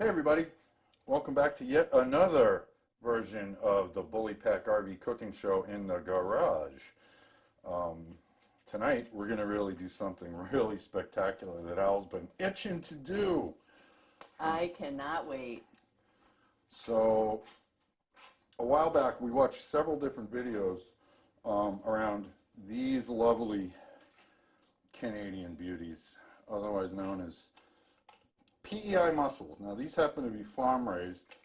Hey everybody, welcome back to yet another version of the Bully Pack RV cooking show in the garage. Tonight we're going to really do something really spectacular that Al's been itching to do. I cannot wait. So a while back we watched several different videos around these lovely Canadian beauties, otherwise known as PEI mussels. Now these happen to be farm raised,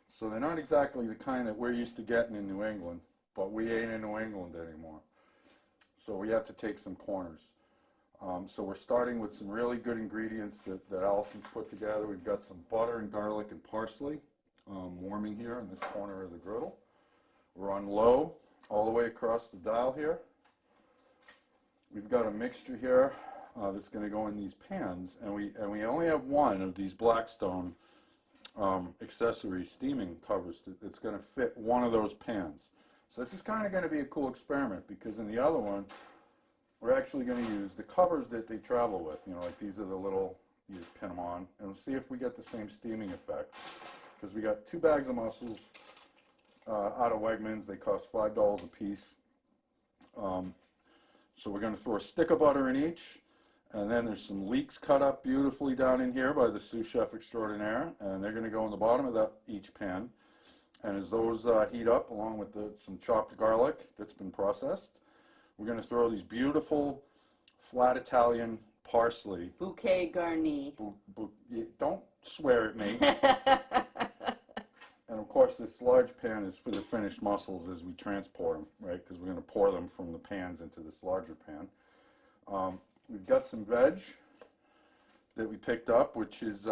so they're not exactly the kind that we're used to getting in New England, but we ain't in New England anymore. So we have to take some corners. So we're starting with some really good ingredients that Allison's put together. We've got some butter and garlic and parsley warming here in this corner of the griddle. We're on low all the way across the dial here. We've got a mixture here that's going to go in these pans, and we only have one of these Blackstone accessory steaming covers that's going to fit one of those pans. So this is kind of going to be a cool experiment, because in the other one we're actually going to use the covers that they travel with. You know, like these are the little, you just pin them on, and we'll see if we get the same steaming effect. Because we got 2 bags of mussels out of Wegmans. They cost $5 a piece. So we're going to throw a stick of butter in each. And then there's some leeks cut up beautifully down in here by the sous chef extraordinaire, and they're going to go in the bottom of each pan. And as those heat up, along with some chopped garlic that's been processed, we're going to throw these beautiful flat Italian parsley. Bouquet garni. Don't swear at me. And of course, this large pan is for the finished mussels as we transport them, right? Because we're going to pour them from the pans into this larger pan. We've got some veg that we picked up, which is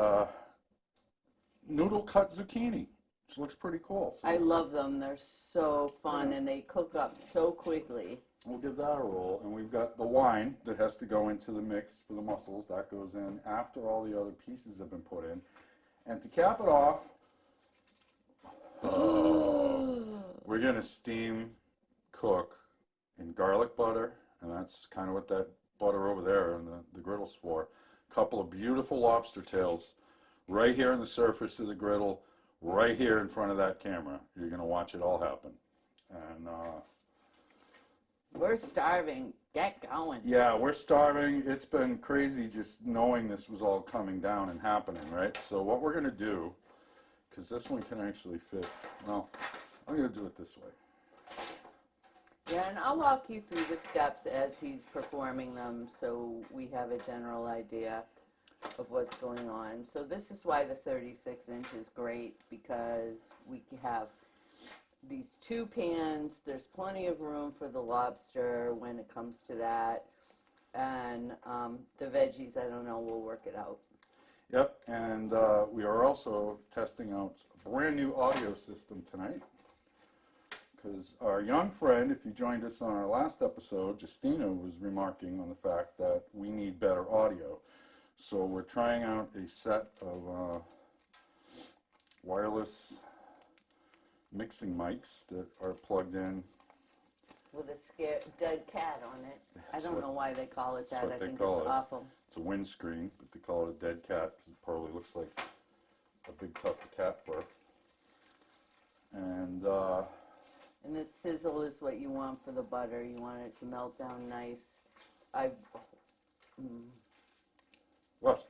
noodle cut zucchini, which looks pretty cool. So I love them. They're so fun, and they cook up so quickly. We'll give that a roll. And we've got the wine that has to go into the mix for the mussels. That goes in after all the other pieces have been put in. And to cap it off, we're going to steam cook in garlic butter, and that's kind of what that butter over there and the griddle's for. A couple of beautiful lobster tails right here on the surface of the griddle, right here in front of that camera. You're going to watch it all happen. And we're starving. Get going. yeah, we're starving. It's been crazy just knowing this was all coming down and happening, right? So what we're going to do, because this one can actually fit, well, I'm going to do it this way. Yeah, and I'll walk you through the steps as he's performing them, so we have a general idea of what's going on. So this is why the 36-inch is great, because we have these 2 pans. There's plenty of room for the lobster when it comes to that, and the veggies, I don't know, we'll work it out. Yep, and we are also testing out a brand new audio system tonight, because our young friend, if you joined us on our last episode, Justina, was remarking on the fact that we need better audio. So we're trying out a set of wireless mixing mics that are plugged in. With a dead cat on it. I don't know why they call it that. I think it's awful. It's a windscreen, but they call it a dead cat because it probably looks like a big tuft of cat fur. And this sizzle is what you want for the butter. You want it to melt down nice. What?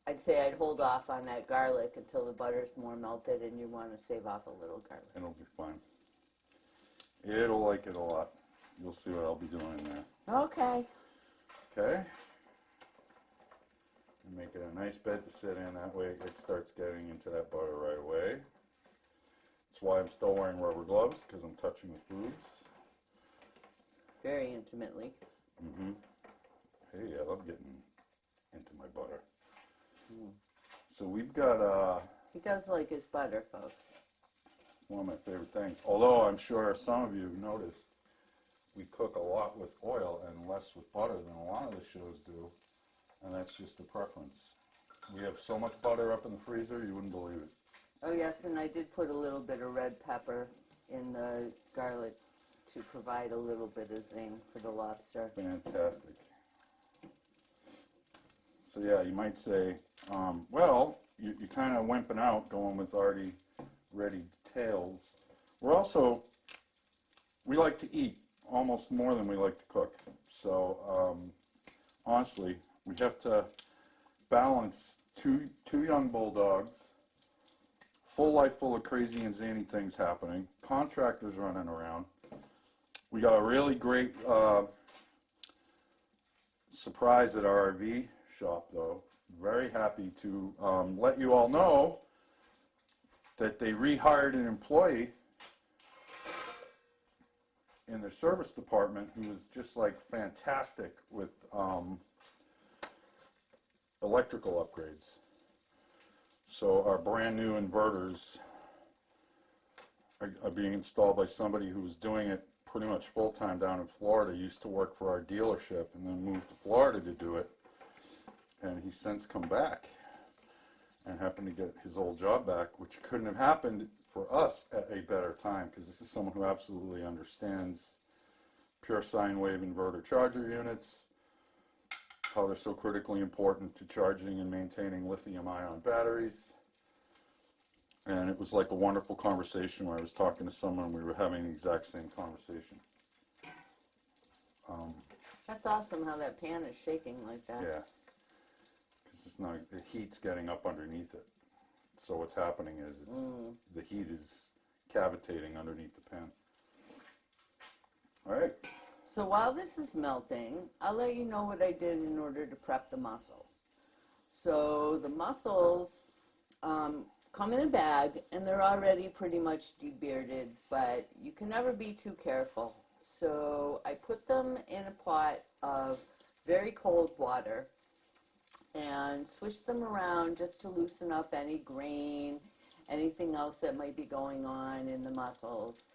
I'd say I'd hold off on that garlic until the butter's more melted, and you want to save off a little garlic. It'll be fine. It'll like it a lot. You'll see what I'll be doing in there. Okay. Okay. And make it a nice bed to sit in. That way it starts getting into that butter right away. That's why I'm still wearing rubber gloves, because I'm touching the foods. Very intimately. Mm-hmm. Hey, I love getting into my butter. Mm. So we've got he does like his butter, folks. One of my favorite things. Although I'm sure some of you have noticed we cook a lot with oil and less with butter than a lot of the shows do. And that's just a preference. We have so much butter up in the freezer, you wouldn't believe it. Oh yes, and I did put a little bit of red pepper in the garlic to provide a little bit of zing for the lobster. Fantastic. So yeah, you might say, well, you kind of wimping out going with already ready tails. We like to eat almost more than we like to cook. So honestly, we have to balance two young bulldogs, full life full of crazy and zany things happening, contractors running around. We got a really great surprise at our RV shop, though. Very happy to let you all know that they rehired an employee in their service department who was just like fantastic with electrical upgrades. So our brand new inverters are being installed by somebody who was doing it pretty much full-time down in Florida, used to work for our dealership and then moved to Florida to do it. And he's since come back and happened to get his old job back, which couldn't have happened for us at a better time, because this is someone who absolutely understands pure sine wave inverter charger units, how they're so critically important to charging and maintaining lithium-ion batteries. And it was like a wonderful conversation where I was talking to someone, we were having the exact same conversation. That's awesome how that pan is shaking like that. Yeah, because it's not, the heat's getting up underneath it. So what's happening is the heat is cavitating underneath the pan. All right. So while this is melting, I'll let you know what I did in order to prep the mussels. So the mussels come in a bag, and they're already pretty much debearded, but you can never be too careful. So I put them in a pot of very cold water and swish them around just to loosen up any grain, anything else that might be going on in the mussels.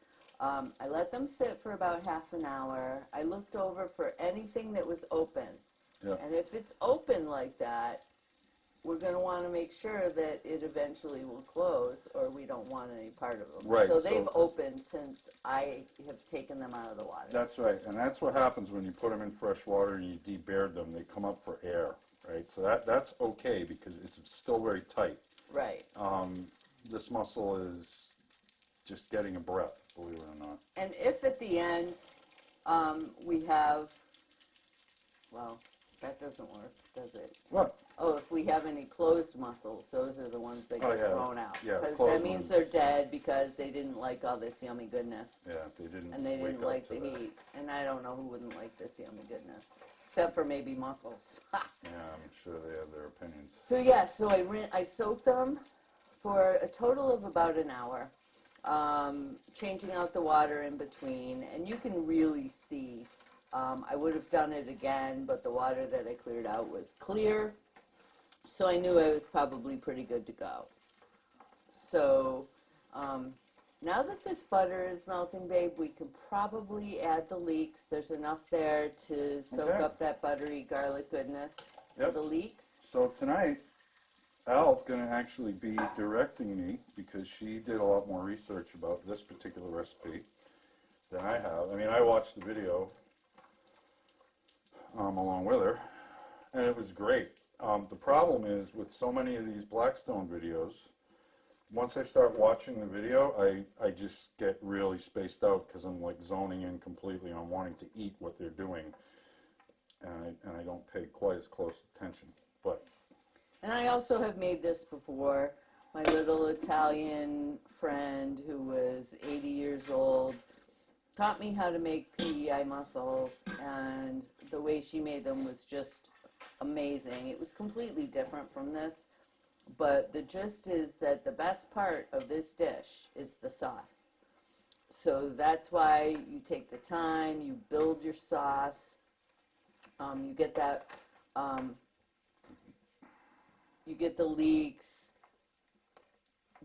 I let them sit for about half an hour. I looked over for anything that was open. Yeah. And if it's open like that, we're going to want to make sure that it eventually will close, or we don't want any part of them. Right, So so- they've opened since I have taken them out of the water. That's right, and that's what happens when you put them in fresh water and you debeard them. They come up for air, right? So that's okay because it's still very tight. Right. This mussel is just getting a breath, believe it or not. And if at the end we have, well, that doesn't work, does it? What? Oh, if we have any closed mussels, those are the ones that get thrown out. Yeah, Because closed that means ones. they're dead because they didn't like all this yummy goodness. Yeah, they didn't. And they didn't wake up like to the that. heat. And I don't know who wouldn't like this yummy goodness. Except for maybe mussels. Ha! Yeah, I'm sure they have their opinions. So yeah, so I soaked them for a total of about an hour. Changing out the water in between. And you can really see, I would have done it again, but the water that I cleared out was clear. So I knew I was probably pretty good to go. So now that this butter is melting, babe, we can probably add the leeks. There's enough there to soak Okay. up that buttery garlic goodness for Yep. the leeks. So tonight, Al's going to actually be directing me because she did a lot more research about this particular recipe than I have. I mean, I watched the video along with her, and it was great. The problem is with so many of these Blackstone videos, once I start watching the video, I just get really spaced out because I'm like zoning in completely on wanting to eat what they're doing, and I don't pay quite as close attention. But And I also have made this before. My little Italian friend who was 80 years old taught me how to make PEI mussels, and the way she made them was just amazing. It was completely different from this, but the gist is that the best part of this dish is the sauce. So that's why you take the time, you build your sauce, you get that, you get the leeks,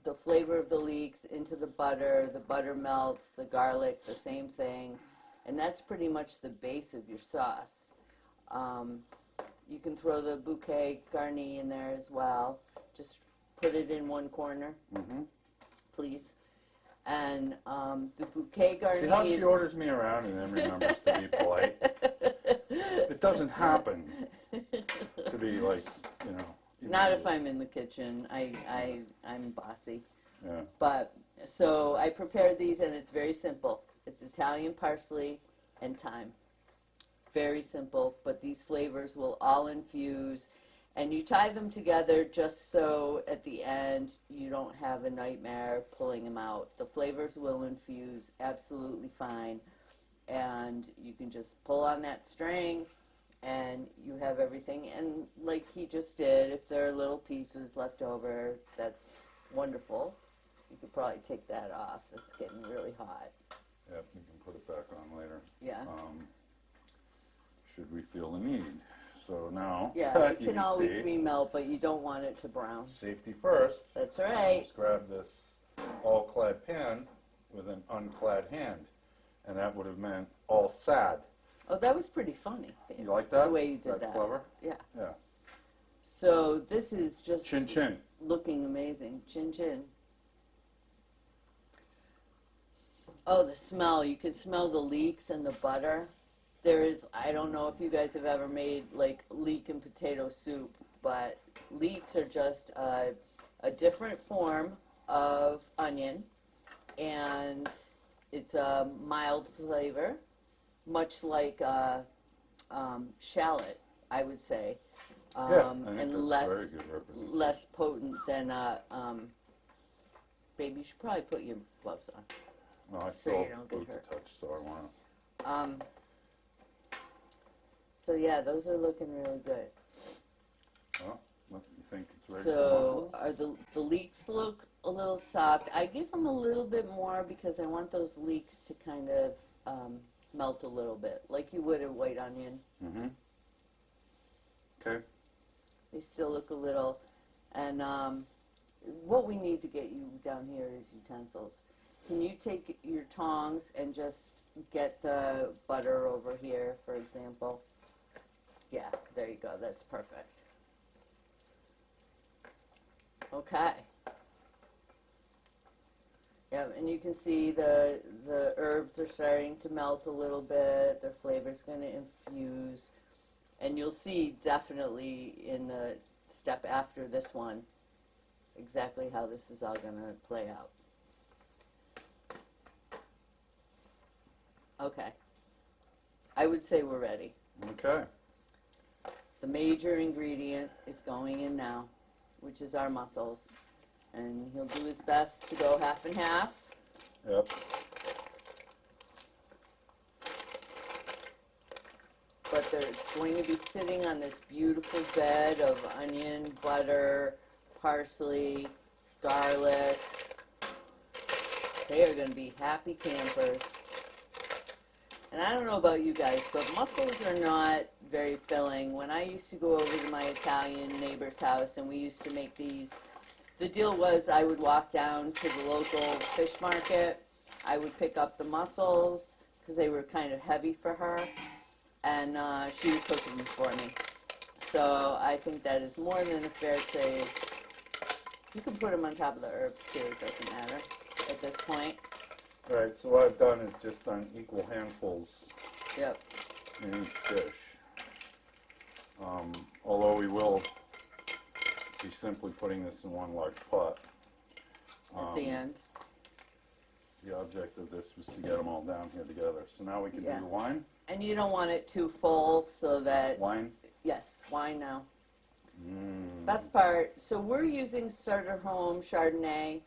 the flavor of the leeks into the butter melts, the garlic, the same thing, and that's pretty much the base of your sauce. You can throw the bouquet garni in there as well. Just put it in one corner, please. And the bouquet garni see how she is... orders me around and then remembers to be polite? It doesn't happen to be like you know. Not if I'm in the kitchen. I'm bossy. Yeah. But, so I prepared these and it's very simple. It's Italian parsley and thyme. Very simple, but these flavors will all infuse. And you tie them together just so at the end you don't have a nightmare pulling them out. The flavors will infuse absolutely fine. And you can just pull on that string and you have everything. And like he just did, if there are little pieces left over, that's wonderful. You could probably take that off. It's getting really hot. Yeah, we can put it back on later. Yeah. Should we feel the need. So now, Yeah, it you can always see, remelt, but you don't want it to brown. safety first. That's right. Just grab this all-clad pan with an unclad hand. And that would have meant all sad. Oh, that was pretty funny, babe. You like that? The way you did that. Clever? Yeah. Yeah. So this is just Chin chin. looking amazing. Chin chin. Oh, the smell. You can smell the leeks and the butter. There is, I don't know if you guys have ever made like leek and potato soup, but leeks are just a different form of onion, and it's a mild flavor, much like shallot, I would say, Yeah, I think and that's very good representation. less potent than baby, you should probably put your gloves on. No, I so still you don't get boot hurt. to touch, so I want to. So yeah, those are looking really good. Well, you think it's ready So for are the leeks look a little soft? I give them a little bit more because I want those leeks to kind of melt a little bit, like you would a white onion. Mm-hmm. Okay. They still look a little, and what we need to get you down here is utensils. Can you take your tongs and just get the butter over here, for example? Yeah, there you go. That's perfect. Okay. Yep, and you can see the herbs are starting to melt a little bit. Their flavor's going to infuse. And you'll see definitely in the step after this one exactly how this is all going to play out. Okay. I would say we're ready. Okay. The major ingredient is going in now, which is our mussels. And he'll do his best to go half and half. Yep. But they're going to be sitting on this beautiful bed of onion, butter, parsley, garlic. They are going to be happy campers. And I don't know about you guys, but mussels are not very filling. When I used to go over to my Italian neighbor's house and we used to make these, the deal was I would walk down to the local fish market. I would pick up the mussels because they were kind of heavy for her, and she would cook them for me. So I think that is more than a fair trade. You can put them on top of the herbs too, it doesn't matter at this point. All right, so what I've done is just done equal handfuls Yep. in each dish. Although we will be simply putting this in one large pot. At the end. The object of this was to get them all down here together. So now we can Yeah. do the wine. And you don't want it too full so that, Wine. yes, wine now. Mm. Best part, so we're using Starter Home Chardonnay.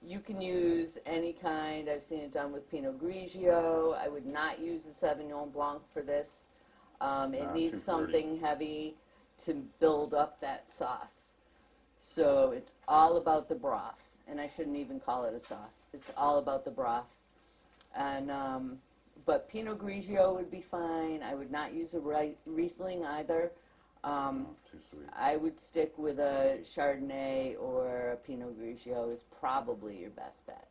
You can use any kind. I've seen it done with Pinot Grigio. I would not use the Sauvignon Blanc for this. It Nah, needs too something heavy to build up that sauce. So it's all about the broth. And I shouldn't even call it a sauce. It's all about the broth. And but Pinot Grigio would be fine. I would not use a Riesling either. Too sweet. I would stick with a Chardonnay or a Pinot Grigio is probably your best bet,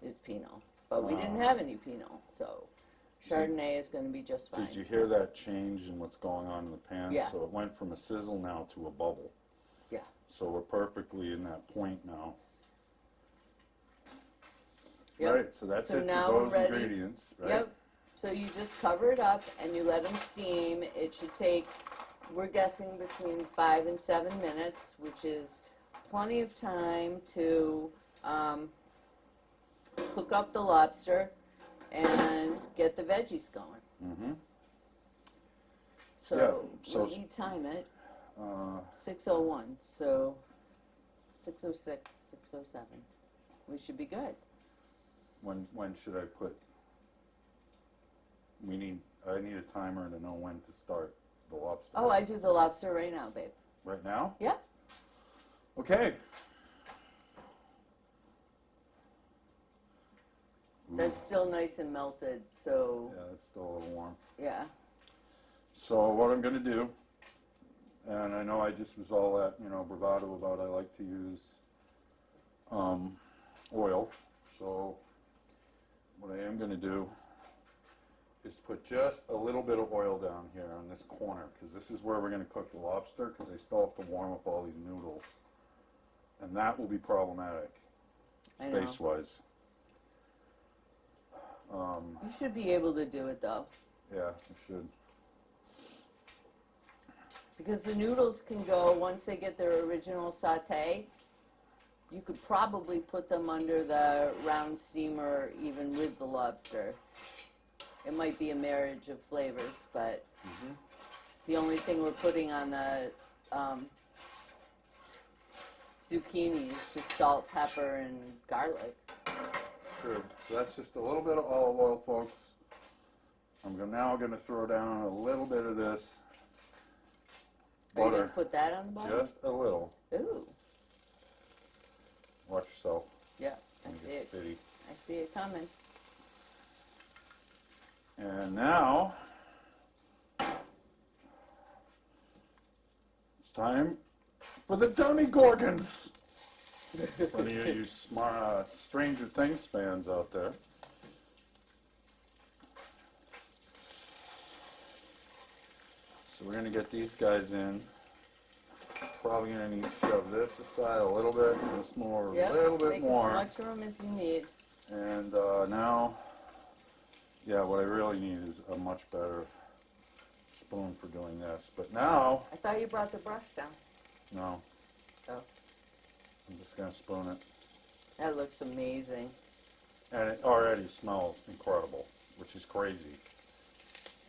is Pinot. But we didn't have any Pinot, so Chardonnay is going to be just fine. Did you hear that change in what's going on in the pan? Yeah. So it went from a sizzle now to a bubble. Yeah. So we're perfectly in that point now. Yep. Right, so that's So it now for we're those ready. ingredients, right? Yep. So you just cover it up and you let them steam. It should take we're guessing between 5 and 7 minutes, which is plenty of time to cook up the lobster and get the veggies going. Mm-hmm. So, Yeah, so let me time it. 6:01, so 6:06, 6:07. We should be good. when should I put? I need a timer to know when to start the lobster. Oh, I do the lobster right now, babe. Right now? Yep. Okay. That's still nice and melted, so Yeah, it's still a little warm. yeah. So what I'm going to do, and I know I just was all that, bravado about I like to use oil. So what I am going to do is put just a little bit of oil down here on this corner, because this is where we're going to cook the lobster, because they still have to warm up all these noodles. And that will be problematic, I know. space-wise. You should be able to do it though, Yeah, I should. because the noodles can go, once they get their original saute, you could probably put them under the round steamer even with the lobster. It might be a marriage of flavors, but the only thing we're putting on the zucchini is just salt, pepper, and garlic. True. So that's just a little bit of olive oil, folks. I'm now going to throw down a little bit of this Are you butter. going to put that on the bottom? Just a little. Ooh, Watch yourself. yeah, I Don't see get it. spitty. I see it coming. And now it's time for the Dummy Gorgons. For any of you smart Stranger Things fans out there. So we're going to get these guys in. Probably going to need to shove this aside a little bit, and this more, Yep, a little bit make more. as much room as you need. And now, yeah, what I really need is a much better spoon for doing this. But now, I thought you brought the brush down. no. Oh. I'm just going to spoon it. That looks amazing. And it already smells incredible, which is crazy.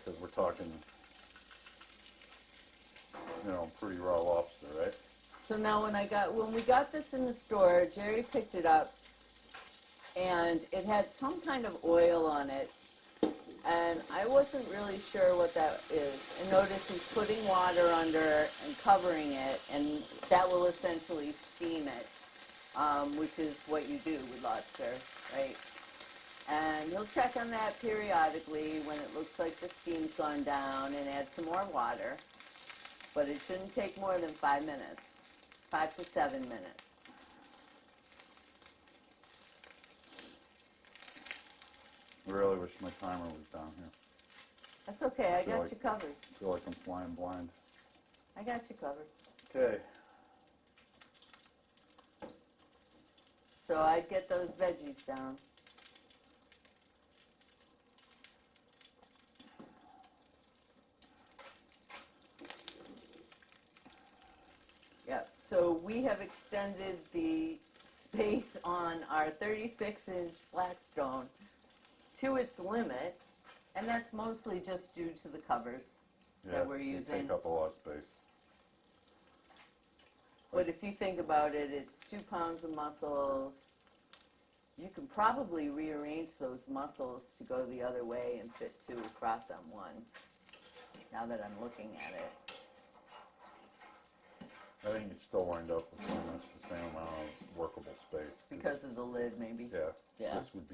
Because we're talking, pretty raw lobster, right? So now when we got this in the store, Jerry picked it up and it had some kind of oil on it. And I wasn't really sure what that is. And notice he's putting water under and covering it, and that will essentially steam it, which is what you do with lobster, right? And he'll check on that periodically when it looks like the steam's gone down and add some more water. But it shouldn't take more than 5 minutes, 5 to 7 minutes. I really wish my timer was down here. That's okay, I Feel got like- you covered. I feel like I'm flying blind. I got you covered. Okay. So I'd get those veggies down. Yep, so we have extended the space on our 36-inch Blackstone to its limit, and that's mostly just due to the covers that we're They using. take up a lot of space. But if you think about it, it's 2 pounds of mussels. You can probably rearrange those mussels to go the other way and fit 2 across on 1, now that I'm looking at it. I think you still wind up with pretty much the same amount of workable space. Because of the lid, maybe. Yeah. Yeah. This would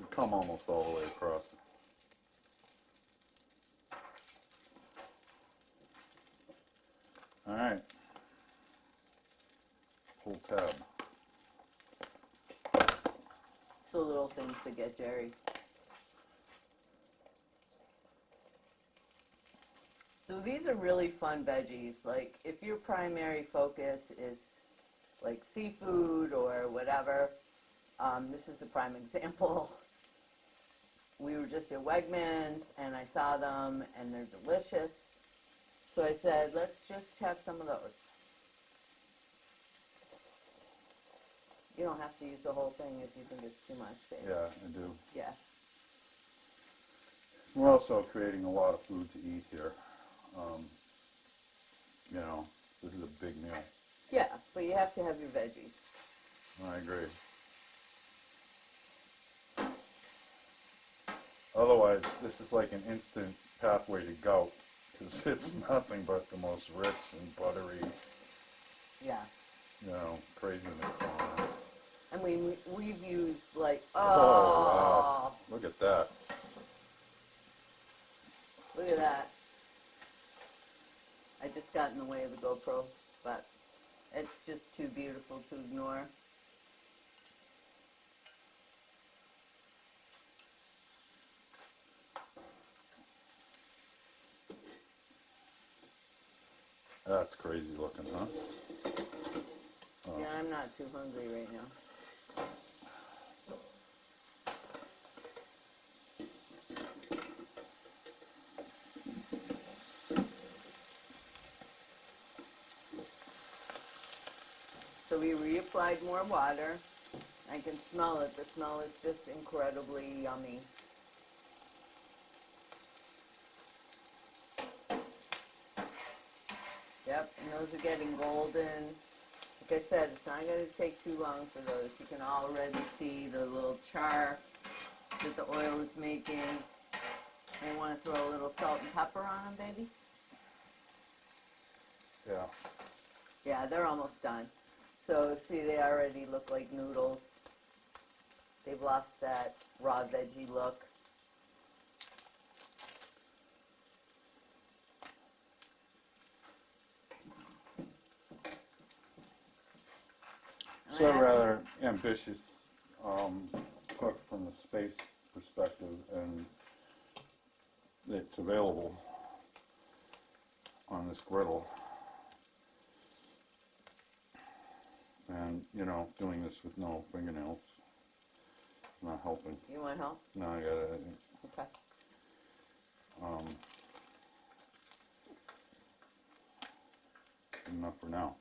come almost all the way across. All right. Pull tab. It's the little things to get Jerry. So these are really fun veggies. Like, if your primary focus is like seafood or whatever, this is a prime example. We were just at Wegmans and I saw them and they're delicious. So I said, let's just have some of those. You don't have to use the whole thing if you think it's too much, babe. Yeah, I do. Yeah. We're also creating a lot of food to eat here. You know, this is a big meal. Yeah, but you have to have your veggies. I agree. Otherwise, this is like an instant pathway to gout, because it's nothing but the most rich and buttery, Yeah. you know, craziness going on. I mean, we've used like, Oh, wow. Look at that. Look at that. I just got in the way of the GoPro, but it's just too beautiful to ignore. That's crazy looking, huh? Oh. Yeah, I'm not too hungry right now. So we reapplied more water. I can smell it. The smell is just incredibly yummy. Yep, and those are getting golden. Like I said, it's not going to take too long for those. You can already see the little char that the oil is making. May want to throw a little salt and pepper on them, baby. Yeah. Yeah, they're almost done. So see, they already look like noodles. They've lost that raw veggie look. So a rather ambitious cook from the space perspective, and it's available on this griddle. And, you know, doing this with no fingernails, not helping. You want help? No, I got it. Okay. Good enough for now.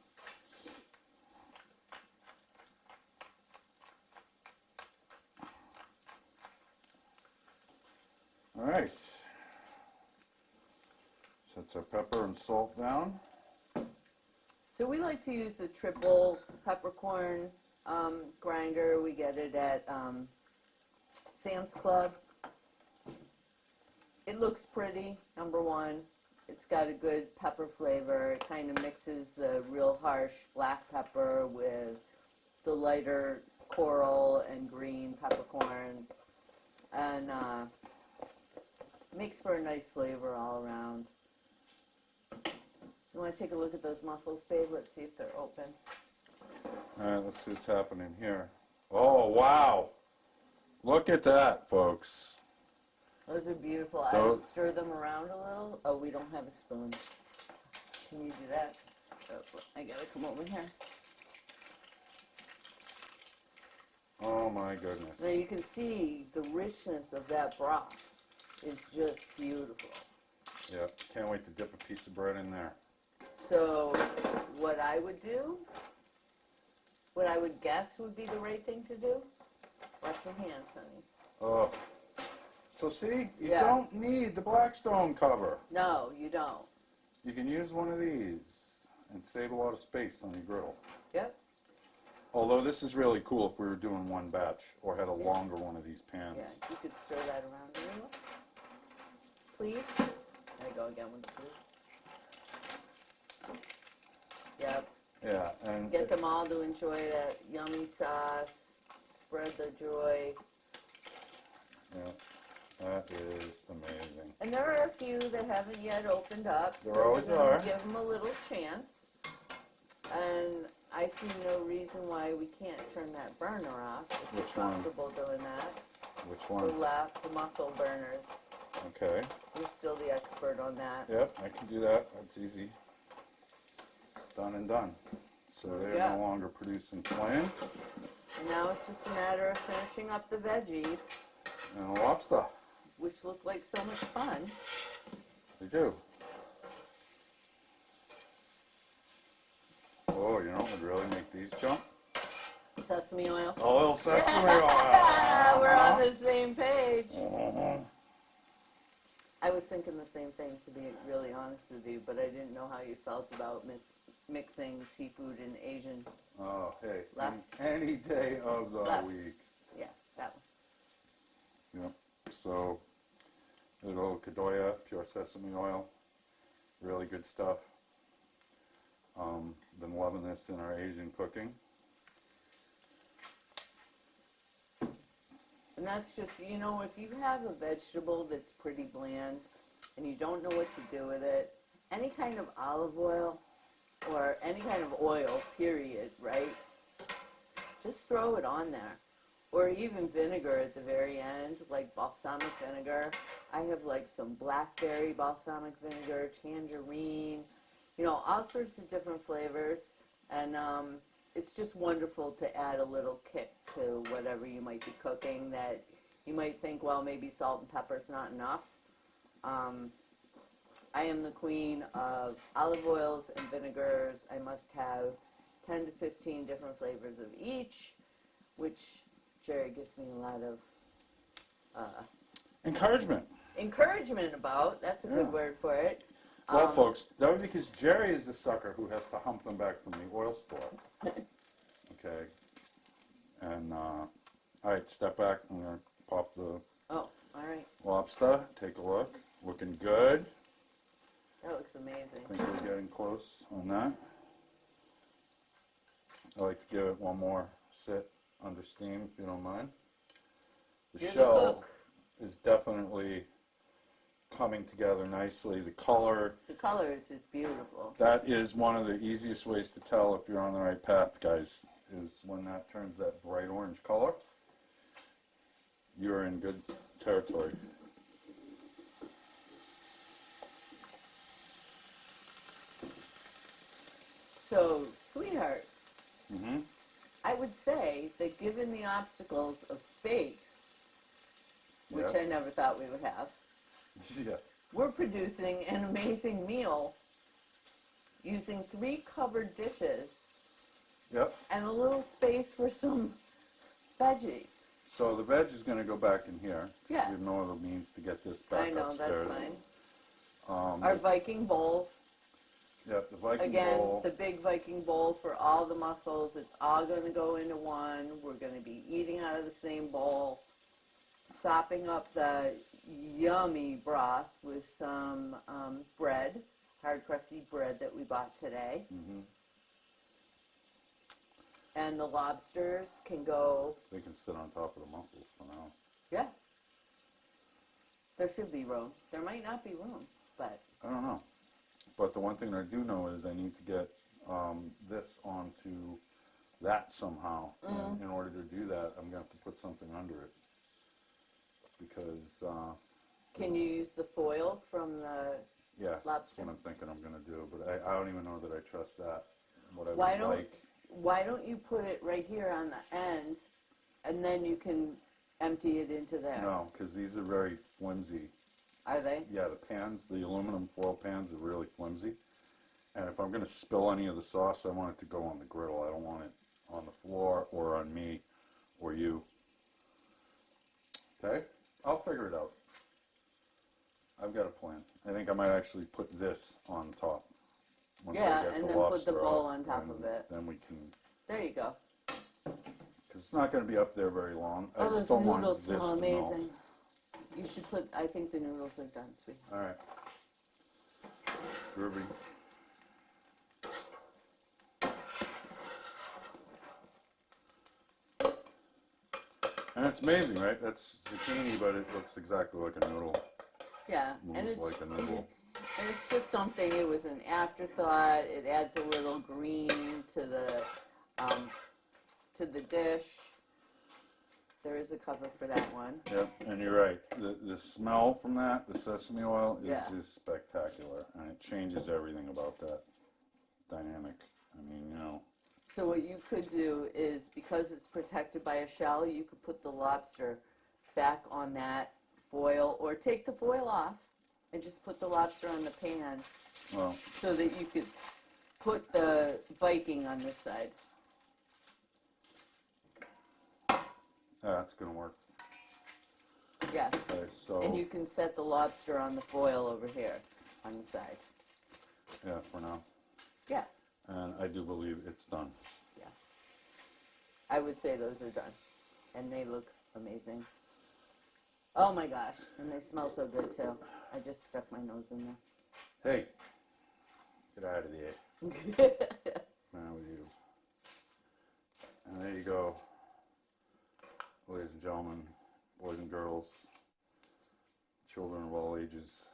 All right. Sets our pepper and salt down. So we like to use the triple peppercorn grinder. We get it at Sam's Club. It looks pretty, number one. It's got a good pepper flavor. It kind of mixes the real harsh black pepper with the lighter coral and green peppercorns. And makes for a nice flavor all around. You want to take a look at those mussels, babe? Let's see if they're open. All right, let's see what's happening here. Oh, wow. Look at that, folks. Those are beautiful. I would stir them around a little. Oh, we don't have a spoon. Can you do that? Oh, I gotta come over here. Oh, my goodness. Now you can see the richness of that broth. It's just beautiful. Yeah, can't wait to dip a piece of bread in there. So what I would do, what I would guess would be the right thing to do, wash your hands, honey. Oh. So see, you Yeah. don't need the Blackstone cover. No, you don't. You can use one of these and save a lot of space on your griddle. Yep. Although this is really cool if we were doing one batch or had a longer one of these pans. Yeah, you could stir that around a little. Please. There you go again with the please. Yep. Yeah, and Get them all to enjoy that yummy sauce. Spread the joy. yeah, that is amazing. And there are a few that haven't yet opened up. There so always we're gonna are. Give them a little chance. And I see no reason why we can't turn that burner off if Which you're one? comfortable doing that. Which The one? left, the mussel burners. Okay. You're still the expert on that. Yep, I can do that. That's easy. Done and done. So they're Yeah. no longer producing flame. And now it's just a matter of finishing up the veggies, And a lobster. which look like so much fun. They do. Oh, you know what would really make these jump? Sesame oil. A little sesame oil. We're on the same page. Uh-huh. I was thinking the same thing, to be really honest with you, but I didn't know how you felt about mixing seafood and Asian. Oh, hey, Left. any day of the Left. week. Yeah, that one. Yep. So, little Kadoya, pure sesame oil. Really good stuff. Been loving this in our Asian cooking. And that's just, you know, if you have a vegetable that's pretty bland and you don't know what to do with it, any kind of olive oil or any kind of oil, period, right? Just throw it on there. Or even vinegar at the very end, like balsamic vinegar. I have like some blackberry balsamic vinegar, tangerine, you know, all sorts of different flavors. And it's just wonderful to add a little kick to whatever you might be cooking that you might think, well, maybe salt and pepper's not enough. I am the queen of olive oils and vinegars. I must have 10 to 15 different flavors of each, which Jerry gives me a lot of Encouragement. encouragement about. That's a good Yeah. word for it. Well, folks, that was because Jerry is the sucker who has to hump them back from the oil store. Okay. And, all right, step back. I'm going to pop the Oh, all right. lobster. Take a look. Looking good. That looks amazing. I think we're getting close on that. I like to give it one more sit under steam, if you don't mind. The You're the shell cook. is definitely coming together nicely. The color, The color is just beautiful. that is one of the easiest ways to tell if you're on the right path, guys, is when that turns that bright orange color. You're in good territory. So, sweetheart, Mm-hmm. I would say that given the obstacles of space, which Yeah. I never thought we would have, Yeah. we're producing an amazing meal using 3 covered dishes Yep. and a little space for some veggies. So the veg is going to go back in here. Yeah. We have no other means to get this back I know, upstairs. that's fine. Our Viking bowls, Yep, the Viking again, bowl. the big Viking bowl for all the mussels, it's all going to go into one. We're going to be eating out of the same bowl, sopping up the yummy broth with some bread, hard crusty bread that we bought today. Mm-hmm. And the lobsters can go, They can sit on top of the mussels for now. yeah. There should be room. There might not be room, but I don't know. But the one thing I do know is I need to get this onto that somehow. And in order to do that, I'm going to have to put something under it. Because, can you use the foil from the yeah, that's lobster? what I'm thinking I'm going to do. But I don't even know that I trust that. What I Why would don't like. Why don't you put it right here on the end, and then you can empty it into there? No, because these are very flimsy. Are they? Yeah, the pans, the aluminum foil pans are really flimsy. And if I'm going to spill any of the sauce, I want it to go on the griddle. I don't want it on the floor or on me or you. Okay? I'll figure it out. I've got a plan. I think I might actually put this on top. Once Yeah, I get and the then put lobster the bowl out, on top and of it. Then we can, There you go. because it's not going to be up there very long. I Oh, just those don't want noodles this smell to melt. amazing. You should put, I think the noodles are done, sweetie. All right. Groovy. And it's amazing, right? That's zucchini, but it looks exactly like a noodle. Yeah, and Moves it's like a noodle. and it's just something. It was an afterthought. It adds a little green to the dish. There is a cover for that one. Yep, and you're right. The smell from that, the sesame oil, is Yeah. just spectacular. And it changes everything about that dynamic. I mean, you know. So what you could do is, because it's protected by a shell, you could put the lobster back on that foil, or take the foil off and just put the lobster on the pan Well, so that you could put the Viking on this side. That's going to work. Yeah. Okay, so, And you can set the lobster on the foil over here on the side. yeah, for now. Yeah. And I do believe it's done. Yeah. I would say those are done. And they look amazing. Oh my gosh. And they smell so good too. I just stuck my nose in there. Hey, get out of there. Now with you. And there you go. Ladies and gentlemen, boys and girls, children of all ages,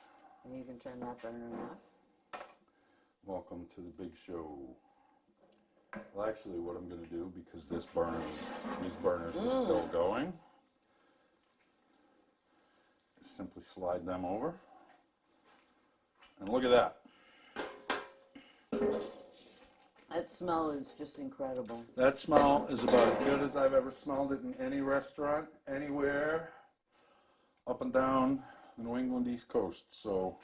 And you can turn that burner off. welcome to the big show. Well, actually, what I'm going to do, because these burners are still going, is simply slide them over. And look at that. That smell is just incredible. That smell is about as good as I've ever smelled it in any restaurant, anywhere, up and down the New England East Coast, so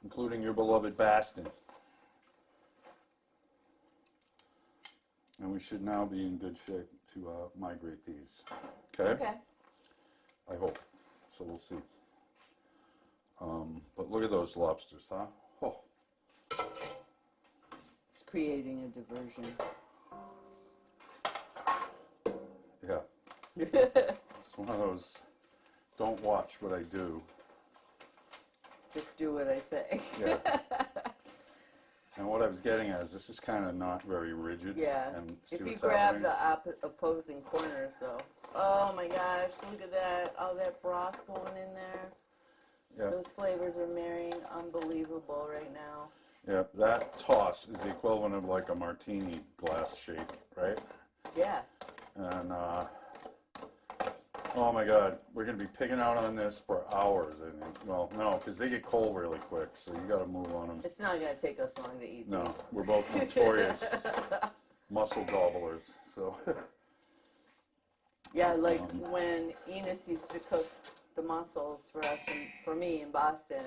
including your beloved Boston. And we should now be in good shape to migrate these. Okay? Okay. I hope. So we'll see. But look at those lobsters, huh? Oh. It's creating a diversion. Yeah. It's one of those, don't watch what I do. Just do what I say. Yeah. And what I was getting at is this is kind of not very rigid. Yeah. And see If you what's grab happening? the opposing corners, so. Oh my gosh, look at that. All that broth going in there. Yeah. Those flavors are marrying unbelievable right now. Yeah, that toss is the equivalent of like a martini glass shake, right? Yeah. And oh my God, we're gonna be picking out on this for hours. I think. Well, no, because they get cold really quick, so you got to move on them. It's not going to take us long to eat No, these. we're both notorious mussel gobblers. So Yeah, like when Enos used to cook the mussels for us and for me in Boston,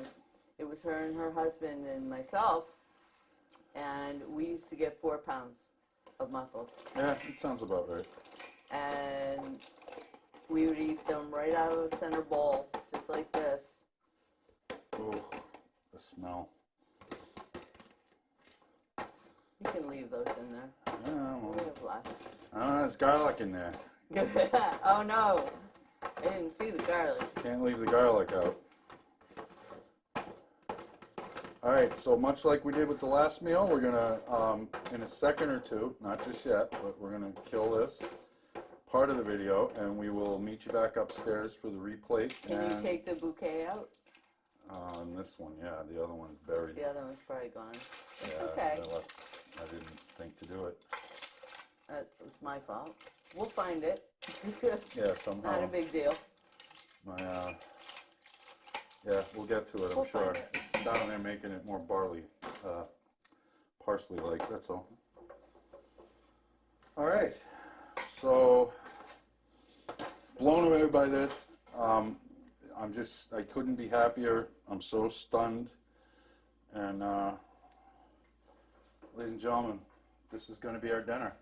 it was her and her husband and myself, and we used to get 4 pounds of mussels. yeah, it sounds about right. And we would eat them right out of the center bowl, just like this. Oh, the smell. You can leave those in there. Yeah, well, We have lots. there's garlic in there. Oh no, I didn't see the garlic. Can't leave the garlic out. All right, so much like we did with the last meal, we're gonna, in a second or two, not just yet, but we're gonna kill this part of the video, and we will meet you back upstairs for the replate. Can you take the bouquet out? On this one, yeah, the other one's buried. The other one's probably gone. It's Yeah, okay. I didn't think to do it. That was my fault. We'll find it. Yeah, somehow. Not a big deal. Yeah, we'll get to it, I'm We'll sure. find it. It's down there making it more parsley-like, that's all. All right, so blown away by this. I couldn't be happier. I'm so stunned. And ladies and gentlemen, this is going to be our dinner.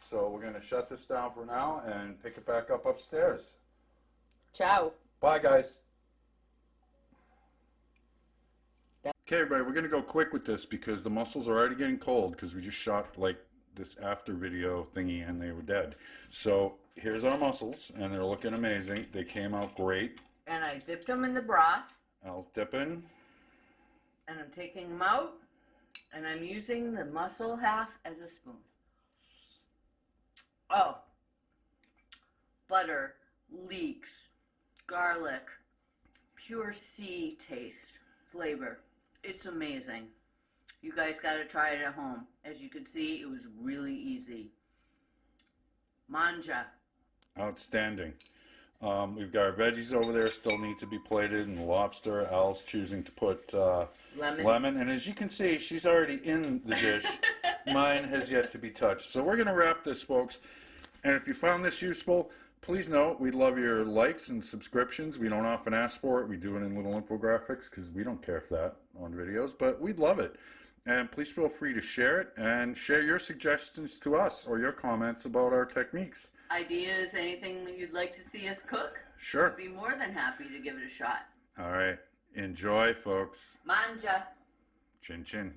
So we're going to shut this down for now and pick it back up upstairs. Ciao. Bye, guys. Okay, everybody, we're going to go quick with this because the mussels are already getting cold because we just shot like this after video thingy and they were dead. So here's our mussels and they're looking amazing. They came out great. And I dipped them in the broth. Al's dipping. And I'm taking them out. And I'm using the mussel half as a spoon. Oh. Butter, leeks, garlic, pure sea taste, flavor. It's amazing. You guys got to try it at home. As you can see, it was really easy. Manja. Outstanding. We've got our veggies over there, still need to be plated, and the lobster. Al's choosing to put lemon. And as you can see, she's already in the dish. Mine has yet to be touched. So we're going to wrap this, folks. And if you found this useful, please note we'd love your likes and subscriptions. We don't often ask for it. We do it in little infographics because we don't care for that on videos, but we'd love it. And please feel free to share it and share your suggestions to us or your comments about our techniques. Ideas, anything that you'd like to see us cook? Sure. I'd be more than happy to give it a shot. All right. Enjoy, folks. Manja. Chin chin.